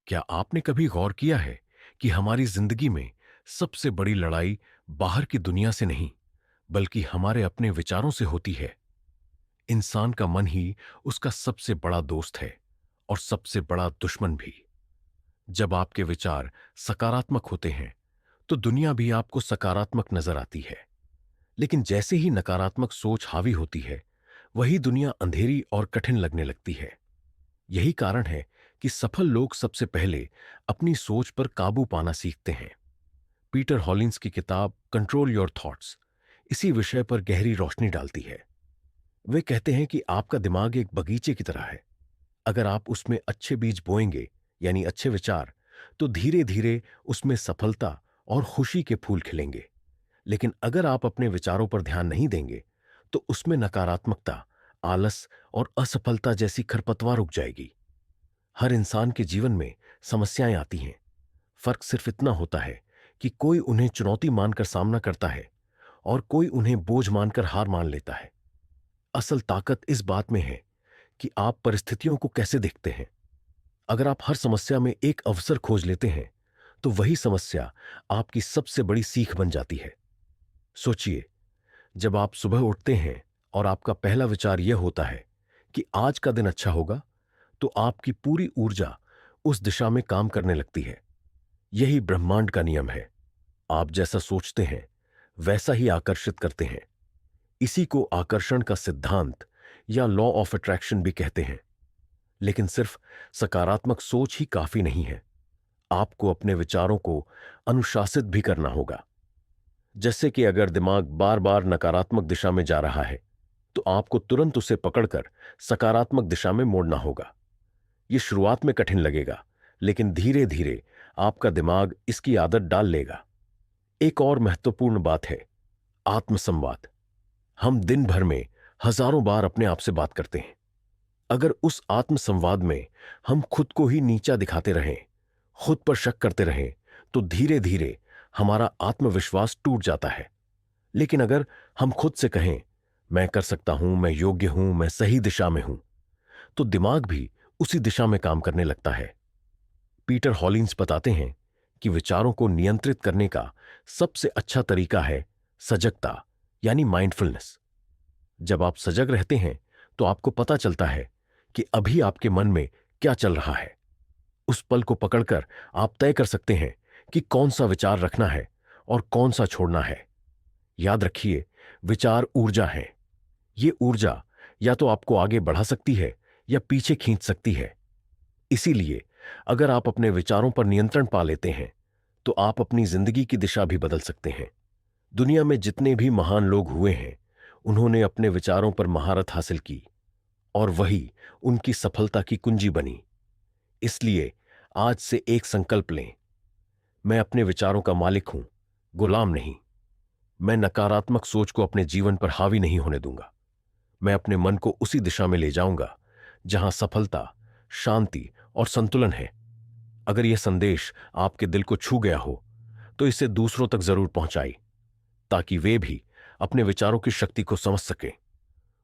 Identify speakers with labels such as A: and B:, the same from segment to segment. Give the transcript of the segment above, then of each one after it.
A: क्या आपने कभी गौर किया है कि हमारी जिंदगी में सबसे बड़ी लड़ाई बाहर की दुनिया से नहीं, बल्कि हमारे अपने विचारों से होती है? इंसान का मन ही उसका सबसे बड़ा दोस्त है और सबसे बड़ा दुश्मन भी। जब आपके विचार सकारात्मक होते हैं, तो दुनिया भी आपको सकारात्मक नजर आती है। लेकिन जैसे ही नकारात्मक सोच हावी होती है, वही दुनिया अंधेरी और कठिन लगने लगती है। यही कारण है कि सफल लोग सबसे पहले अपनी सोच पर काबू पाना सीखते हैं। पीटर हॉलिंस की किताब कंट्रोल योर थॉट्स इसी विषय पर गहरी रोशनी डालती है। वे कहते हैं कि आपका दिमाग एक बगीचे की तरह है। अगर आप उसमें अच्छे बीज बोएंगे, यानी अच्छे विचार, तो धीरे धीरे उसमें सफलता और खुशी के फूल खिलेंगे। लेकिन अगर आप अपने विचारों पर ध्यान नहीं देंगे, तो उसमें नकारात्मकता, आलस और असफलता जैसी खरपतवार उग जाएगी। हर इंसान के जीवन में समस्याएं आती हैं। फर्क सिर्फ इतना होता है कि कोई उन्हें चुनौती मानकर सामना करता है और कोई उन्हें बोझ मानकर हार मान लेता है। असल ताकत इस बात में है कि आप परिस्थितियों को कैसे देखते हैं। अगर आप हर समस्या में एक अवसर खोज लेते हैं, तो वही समस्या आपकी सबसे बड़ी सीख बन जाती है। सोचिए, जब आप सुबह उठते हैं और आपका पहला विचार यह होता है कि आज का दिन अच्छा होगा, तो आपकी पूरी ऊर्जा उस दिशा में काम करने लगती है। यही ब्रह्मांड का नियम है। आप जैसा सोचते हैं, वैसा ही आकर्षित करते हैं। इसी को आकर्षण का सिद्धांत या लॉ ऑफ अट्रैक्शन भी कहते हैं। लेकिन सिर्फ सकारात्मक सोच ही काफी नहीं है। आपको अपने विचारों को अनुशासित भी करना होगा। जैसे कि अगर दिमाग बार बार नकारात्मक दिशा में जा रहा है, तो आपको तुरंत उसे पकड़कर सकारात्मक दिशा में मोड़ना होगा। यह शुरुआत में कठिन लगेगा, लेकिन धीरे धीरे आपका दिमाग इसकी आदत डाल लेगा। एक और महत्वपूर्ण बात है आत्मसंवाद। हम दिन भर में हजारों बार अपने आप से बात करते हैं। अगर उस आत्मसंवाद में हम खुद को ही नीचा दिखाते रहें, खुद पर शक करते रहें, तो धीरे धीरे हमारा आत्मविश्वास टूट जाता है। लेकिन अगर हम खुद से कहें, मैं कर सकता हूं, मैं योग्य हूं, मैं सही दिशा में हूं, तो दिमाग भी उसी दिशा में काम करने लगता है। पीटर हॉलिंस बताते हैं कि विचारों को नियंत्रित करने का सबसे अच्छा तरीका है सजगता, यानी माइंडफुलनेस। जब आप सजग रहते हैं, तो आपको पता चलता है कि अभी आपके मन में क्या चल रहा है। उस पल को पकड़कर आप तय कर सकते हैं कि कौन सा विचार रखना है और कौन सा छोड़ना है। याद रखिए, विचार ऊर्जा है। ये ऊर्जा या तो आपको आगे बढ़ा सकती है या पीछे खींच सकती है। इसीलिए अगर आप अपने विचारों पर नियंत्रण पा लेते हैं, तो आप अपनी जिंदगी की दिशा भी बदल सकते हैं। दुनिया में जितने भी महान लोग हुए हैं, उन्होंने अपने विचारों पर महारत हासिल की और वही उनकी सफलता की कुंजी बनी। इसलिए आज से एक संकल्प लें, मैं अपने विचारों का मालिक हूं, गुलाम नहीं। मैं नकारात्मक सोच को अपने जीवन पर हावी नहीं होने दूंगा। मैं अपने मन को उसी दिशा में ले जाऊंगा जहां सफलता, शांति और संतुलन है। अगर यह संदेश आपके दिल को छू गया हो, तो इसे दूसरों तक जरूर पहुंचाई, ताकि वे भी अपने विचारों की शक्ति को समझ सकें।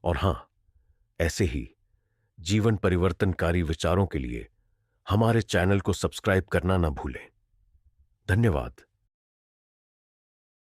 A: और हां, ऐसे ही जीवन परिवर्तनकारी विचारों के लिए हमारे चैनल को सब्सक्राइब करना ना भूलें। धन्यवाद।